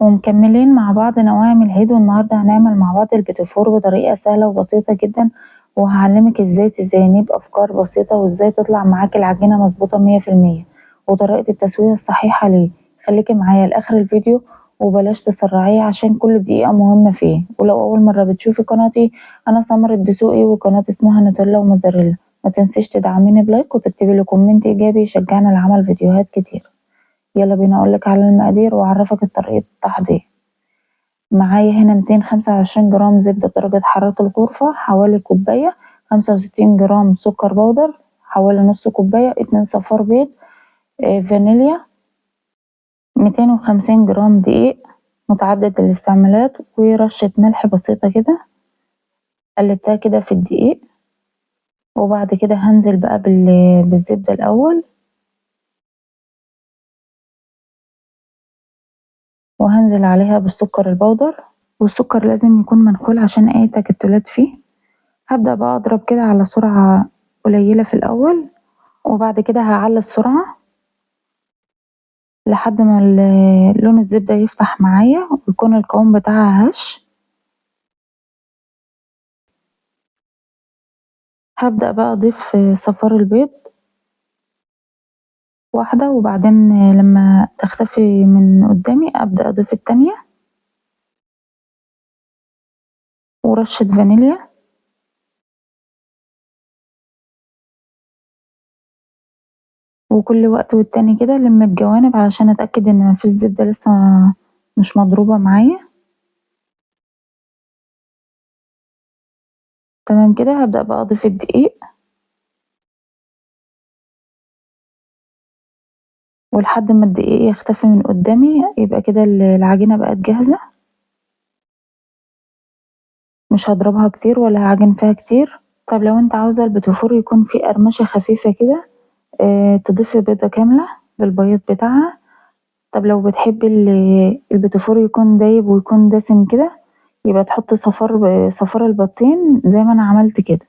ومكملين مع بعض نواعم العيد، والنهارده هنعمل مع بعض البيتي فور بطريقة سهلة وبسيطة جدا، وهعلمك ازاي تزينيه بأفكار بسيطة وازاي تطلع معاكي العجينة مظبوطة 100%، وطريقة التسوية الصحيحة ليه. خليكي معايا لآخر الفيديو وبلاش تسرعيه عشان كل دقيقة مهمة فيه. ولو أول مرة بتشوفي قناتي، أنا سمر الدسوقي وقناة اسمها نوتيلا وموزاريلا. ما تنسيش تدعميني بلايك وتكتبي لي كومنت إيجابي يشجعني لعمل فيديوهات كتير. يلا بينا أقولك على المقادير وأعرفك طريقة التحضير. معايا هنا 225 جرام زبدة درجة حرارة الغرفة، حوالي كوباية، 65 جرام سكر بودر، حوالي نص كوباية، 2 صفار بيض، فانيليا، 250 جرام دقيق متعدد الاستعمالات، ورشة ملح بسيطة كده. قلبتها كده في الدقيق، وبعد كده هنزل بقى بالزبدة الأول، وهنزل عليها بالسكر البودر، والسكر لازم يكون منخول عشان اي تكتلات فيه. هبدأ بقى اضرب كده على سرعة قليلة في الأول، وبعد كده هعلي السرعة لحد ما لون الزبدة يفتح معايا ويكون القوام بتاعها هش. هبدأ بقى اضيف صفار البيض واحدة، وبعدين لما تختفي من قدامي أبدأ اضيف التانية، ورشة فانيليا، وكل وقت والتاني كده ألم الجوانب علشان أتأكد إن مفيش زبدة لسه مش مضروبة معايا. تمام كده. هبدأ بقى أضيف الدقيق، ولحد ما الدقيق يختفي من قدامي يبقى كده العجينة بقت جاهزة. مش هضربها كتير ولا هعجن فيها كتير. طب لو انت عاوزة البيتي يكون فيه قرمشة خفيفة كده، تضيفي بيضة كاملة للبياض بتاعها. طب لو بتحبي البيتي يكون دايب ويكون دسم كده، يبقى تحطي صفار البيضتين زي ما انا عملت كده.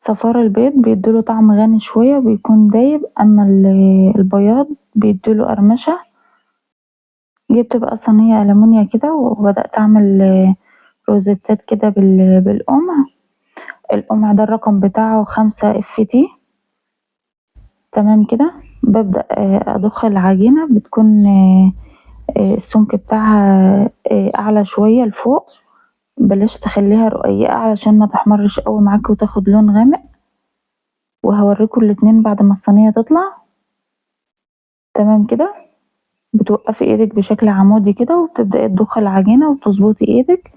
صفار البيض بيديله طعم غني شوية وبيكون دايب، اما البياض بيديله قرمشة. جبت بقى صينية ألمونيا كده وبدأت أعمل روزيتات كده بالقمع. القمع ده الرقم بتاعه 5 FT. تمام كده. ببدأ أضخ العجينة، بتكون السمك بتاعها أعلى شوية لفوق، بلاش تخليها رقيقة علشان ما تحمرش قوي معاكي وتاخد لون غامق. وهوريكم الاتنين بعد ما الصينية تطلع. تمام كده. بتوقفي ايدك بشكل عمودي كده وبتبدأي تضخي العجينة وتظبطي ايدك،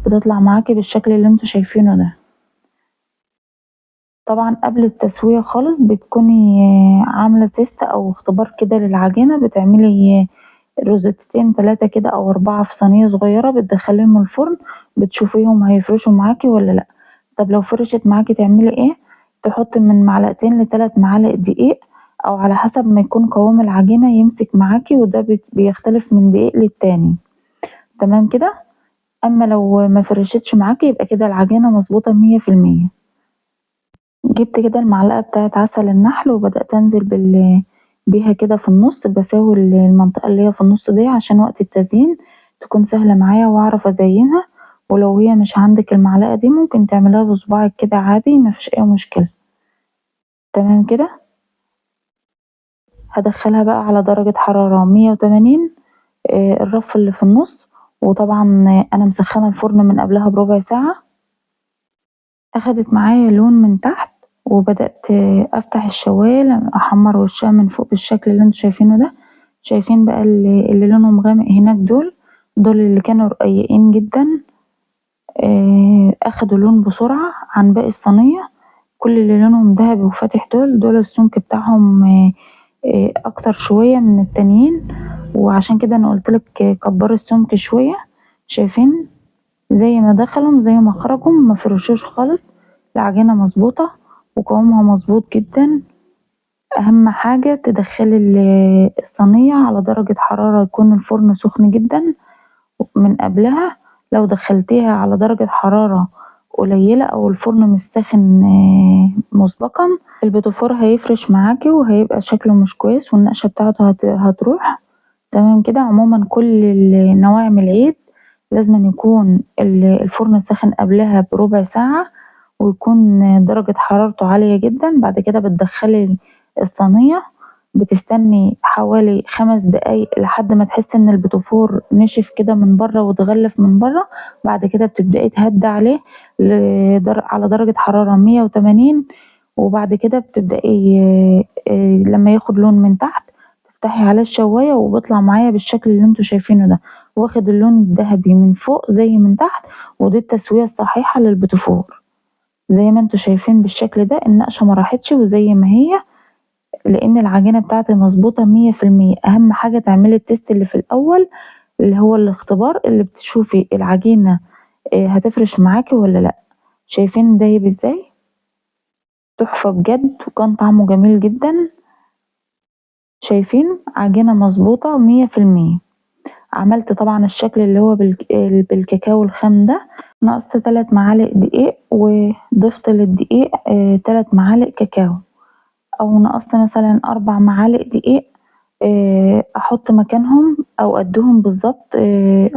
بتطلع معاكي بالشكل اللي انتوا شايفينه ده. طبعا قبل التسوية خالص بتكوني عاملة تيست او اختبار كده للعجينة، بتعملي روزتين 3 كده او 4 في صينية صغيرة، بتدخليهم الفرن بتشوفيهم هيفرشوا معاكي ولا لا. طب لو فرشت معاكي تعملي ايه؟ تحطي من 2 ل3 معالق دقيق، او على حسب ما يكون قوام العجينة يمسك معاكي، وده بيختلف من دقيق للتاني. تمام كده. اما لو ما فرشتش معاكي يبقى كده العجينة مظبوطة 100%. جبت كده المعلقة بتاعت عسل النحل وبدأت انزل بيها كده في النص، بساوي المنطقة اللي هي في النص دي عشان وقت التزيين تكون سهلة معايا واعرف ازينها. ولو هي مش عندك المعلقة دي ممكن تعملها بصباعك كده عادي، مفيش اي مشكلة. تمام كده. هدخلها بقى على درجة حرارة 180، الرف اللي في النص. وطبعا انا مسخنة الفرن من قبلها بربع ساعة. اخدت معايا لون من تحت، وبدأت افتح الشواية احمر وشها من فوق بالشكل اللي انتوا شايفينه ده. شايفين بقى اللي لونهم غامق هناك، دول اللي كانوا رقيقين جدا. اخدوا لون بسرعة عن باقي الصينية. كل اللي لونهم دهبي وفاتح دول السمك بتاعهم اكتر شوية من التانيين، وعشان كده انا قلتلك كبري السمك شوية. شايفين زي ما دخلوا زي ما خرجوا، ما فرشوش خالص. العجينة مظبوطة وقوامها مظبوط جدا. اهم حاجة تدخلي الصينية على درجة حرارة يكون الفرن سخن جدا من قبلها. لو دخلتيها على درجة حرارة قليلة او الفرن مش ساخن مسبقا، البيتي فور هيفرش معاكي وهيبقى شكله مش كويس والنقشة بتاعته هتروح. تمام كده. عمومًا كل نواعم العيد لازمًا يكون الفرن ساخن قبلها بربع ساعة، ويكون درجة حرارته عالية جدًا. بعد كده بتدخّلي الصينية، بتستني حوالي 5 دقايق لحد ما تحسي إن البيتيفور نشف كده من برّه واتغلف من برّه. بعد كده بتبدئي تهدّي عليه على درجة حرارة 180. وبعد كده بتبدئي لمّا ياخد لون من تحت تفتحي عليه الشواية، وبيطلع معايا بالشكل اللي انتوا شايفينه ده، واخد اللون الدهبي من فوق زي من تحت. ودي التسوية الصحيحة للبيتيفور، زي ما انتوا شايفين بالشكل ده. النقشة مراحتش وزي ما هي، لأن العجينة بتاعتي مظبوطة 100%. أهم حاجة تعملي التيست اللي في الأول، اللي هو الاختبار اللي بتشوفي العجينة هتفرش معاكي ولا لأ. شايفين دايب ازاي؟ تحفة بجد، وكان طعمه جميل جدا. شايفين عجينة مظبوطة 100%. عملت طبعا الشكل اللي هو بالكاكاو الخام ده. نقصت 3 معالق دقيق، وضفت للدقيق 3 معالق كاكاو. او نقصت مثلا 4 معالق دقيق، احط مكانهم او قدهم بالظبط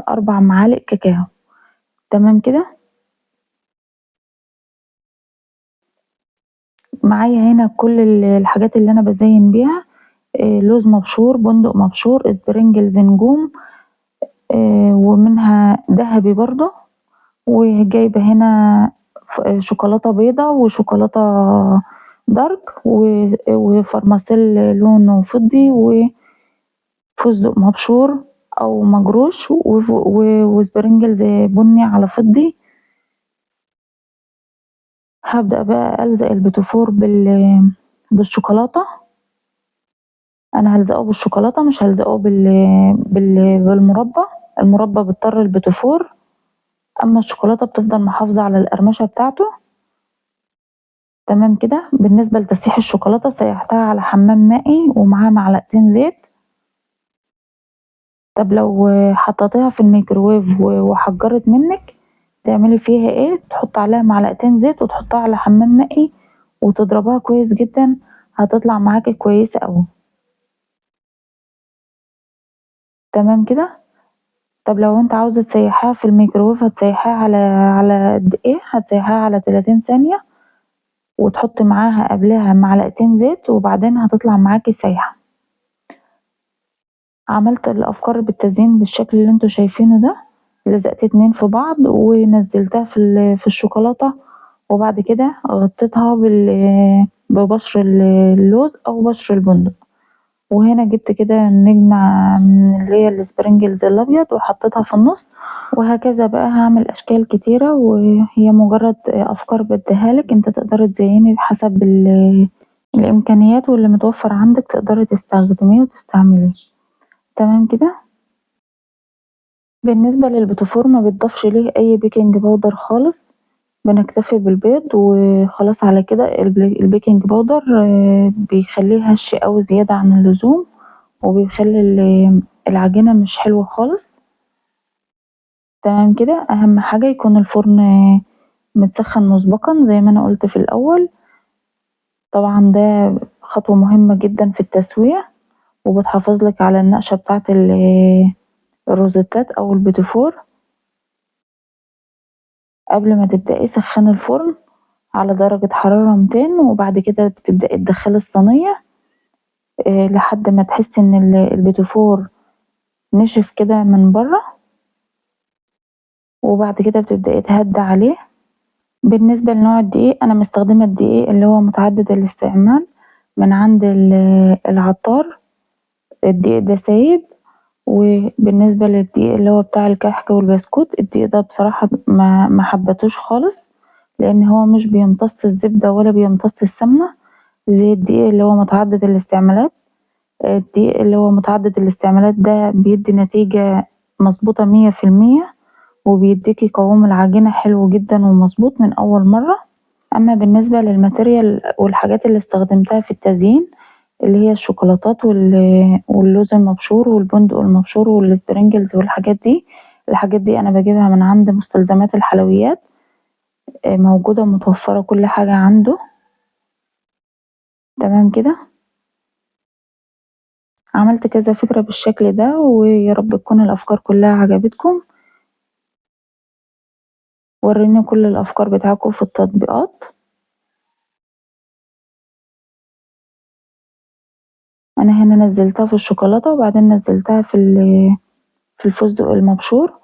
4 معالق كاكاو. تمام كده. معايا هنا كل الحاجات اللي انا بزين بيها: لوز مبشور، بندق مبشور، اسبرنجلز، نجوم، ومنها ذهبي برضه. وجايبة هنا شوكولاتة بيضة وشوكولاتة دارك وفرماسيل لونه فضي وفستق مبشور أو مجروش وسبرنجلز بني على فضي. هبدأ بقى ألزق البيتيفور بالشوكولاتة. أنا هلزقه بالشوكولاتة، مش هلزقه بالمربى. المربى بتطر البيتيفور، أما الشوكولاتة بتفضل محافظة على القرمشة بتاعته. تمام كده. بالنسبة لتسييح الشوكولاتة، سيحتها على حمام مائي ومعاه معلقتين زيت. طب لو حطيتيها في الميكروويف وحجرت منك، تعملي فيها ايه؟ تحط عليها معلقتين زيت وتحطها على حمام مائي وتضربها كويس جدا، هتطلع معاكي كويسة اوي. تمام كده. طب لو انت عاوزة تسيحيها في الميكروويف، هتسيحيها على قد ايه؟ هتسيحيها على 30 ثانية، وتحطي معاها قبلها معلقتين زيت، وبعدين هتطلع معاكي سايحة. عملت الأفكار بالتزيين بالشكل اللي انتوا شايفينه ده. لزقت 2 في بعض ونزلتها في الشوكولاتة، وبعد كده غطيتها ببشر اللوز أو بشر البندق. وهنا جبت كده نجمة من اللي هي السبرينجلز الأبيض وحطيتها في النص. وهكذا بقى هعمل أشكال كتيرة، وهي مجرد أفكار بديهالك. انت تقدري تزيني بحسب الإمكانيات، واللي متوفر عندك تقدري تستخدميه وتستعمليه. تمام كده. بالنسبة للبيتيفور ما بتضافش ليه أي بيكنج باودر خالص، بنكتفي بالبيض وخلاص. على كده البيكنج باودر بيخليه هش أوي زيادة عن اللزوم، وبيخلي العجينة مش حلوة خالص. تمام كده. أهم حاجة يكون الفرن متسخن مسبقا زي ما أنا قلت في الأول. طبعا ده خطوة مهمة جدا في التسوية، وبتحافظلك على النقشة بتاعت الروزيتات أو البيتيفور. قبل ما تبدأي سخني الفرن على درجة حرارة 200، وبعد كده بتبدأي تدخلي الصينية لحد ما تحسي ان البيتيفور نشف كده من بره. وبعد كده بتبدأي تهدي عليه. بالنسبة لنوع الدقيق، انا مستخدمة الدقيق اللي هو متعدد الاستعمال من عند العطار. الدقيق ده سايب. وبالنسبة للدقيق اللي هو بتاع الكحك والبسكوت، الدقيق ده بصراحة ما حبتوش خالص، لان هو مش بيمتص الزبدة ولا بيمتص السمنة زي الدقيق اللي هو متعدد الاستعمالات. الدقيق اللي هو متعدد الاستعمالات ده بيدي نتيجة مظبوطة 100%، وبيديكي قوام العجينة حلو جدا ومظبوط من أول مرة. أما بالنسبة للماتيريال والحاجات اللي استخدمتها في التزيين، اللي هي الشوكولاتات واللوز المبشور والبندق المبشور والسبرينجلز والحاجات دي، الحاجات دي أنا بجيبها من عند مستلزمات الحلويات. موجودة متوفرة كل حاجة عنده. تمام كده. عملت كذا فكرة بالشكل ده، ويا رب تكون الأفكار كلها عجبتكم. وروني كل الأفكار بتاعكم في التطبيقات. أنا هنا نزلتها في الشوكولاتة، وبعدين نزلتها في الفستق المبشور،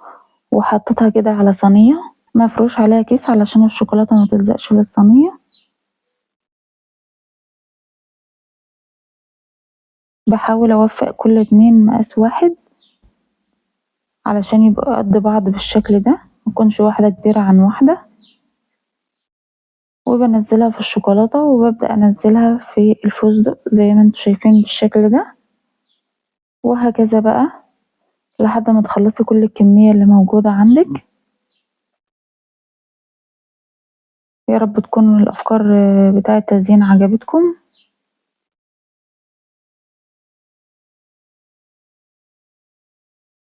وحطيتها كده على صينية مفروش عليها كيس علشان الشوكولاتة ما تلزقش في الصينية. بحاول اوفق كل اتنين مقاس واحد علشان يبقوا قد بعض بالشكل ده، متكونش واحدة كبيرة عن واحدة. وبنزلها في الشوكولاتة وببدأ انزلها في الفستق زي ما انتوا شايفين بالشكل ده، وهكذا بقى لحد ما تخلصي كل الكمية اللي موجودة عندك. يا رب تكون الأفكار بتاعة التزيين عجبتكم.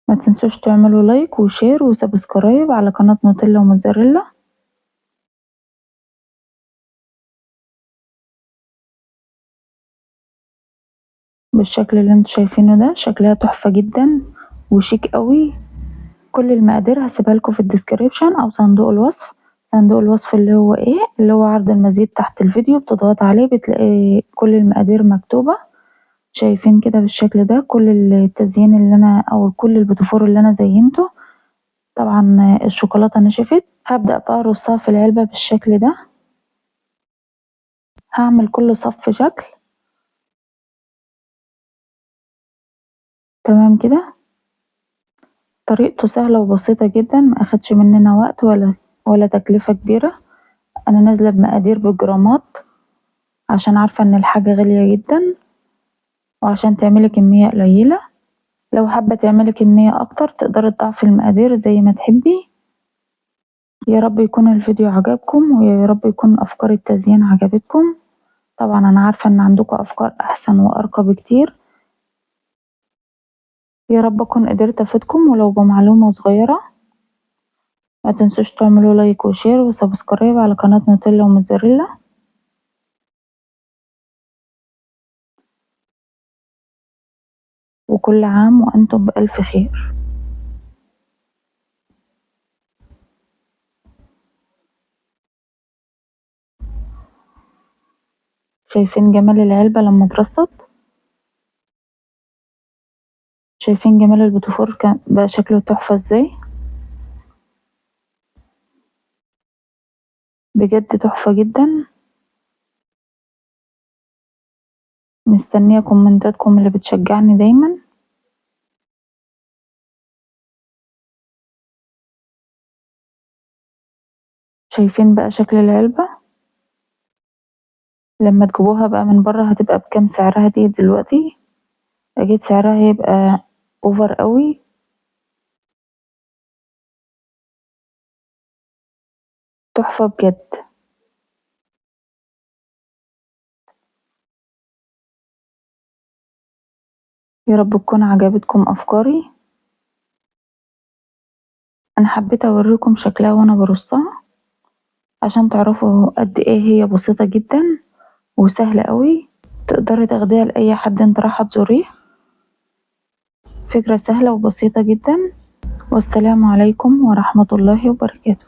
ما تنسوش تعملوا لايك وشير وسبسكرايب على قناة نوتيلا وموتزاريلا. بالشكل اللي انتوا شايفينه ده، شكلها تحفة جدا وشيك قوي. كل المقادير هسيبها لكم في الديسكريبشن او صندوق الوصف. صندوق الوصف اللي هو ايه، اللي هو عرض المزيد تحت الفيديو، بتضغط عليه بتلاقي كل المقادير مكتوبة. شايفين كده بالشكل ده كل التزيين اللي انا او كل البوتيفور اللي انا زينته. طبعا الشوكولاتة نشفت، هبدأ بقى ارصها في العلبة بالشكل ده. هعمل كل صف شكل. تمام كده. طريقته سهلة وبسيطة جدا، ما اخدش مننا وقت ولا تكلفة كبيرة. انا نازلة بمقادير بالجرامات عشان عارفة ان الحاجة غالية جدا، وعشان تعملي كمية قليلة. لو حابة تعملي كمية اكتر تقدري تضاعفي المقادير زي ما تحبي. يا رب يكون الفيديو عجبكم، ويا رب يكون افكار التزيين عجبتكم. طبعا انا عارفة ان عندكم افكار احسن وارقى بكتير. يا رب اكون قدرت افيدكم ولو بمعلومة صغيرة. ما تنسوش تعملوا لايك وشير وسبسكرايب على قناة نوتيلا وموتزاريلا. وكل عام وانتم بألف خير. شايفين جمال العلبة لما اترصت؟ شايفين جمال البوتيفور كان بقى شكله تحفة ازاي؟ بجد تحفة جدا. مستنية كومنتاتكم اللي بتشجعني دايما. شايفين بقى شكل العلبة لما تجيبوها بقى من بره هتبقى بكام سعرها دي دلوقتي؟ اكيد سعرها هيبقى اوفر قوي. تحفة بجد. يا رب تكون عجبتكم افكاري. انا حبيت اوريكم شكلها وانا برصها عشان تعرفوا قد ايه هي بسيطة جدا وسهلة قوي. تقدري تاخديها لأي حد انت رايحة تزوريه. فكرة سهلة وبسيطة جدا. والسلام عليكم ورحمة الله وبركاته.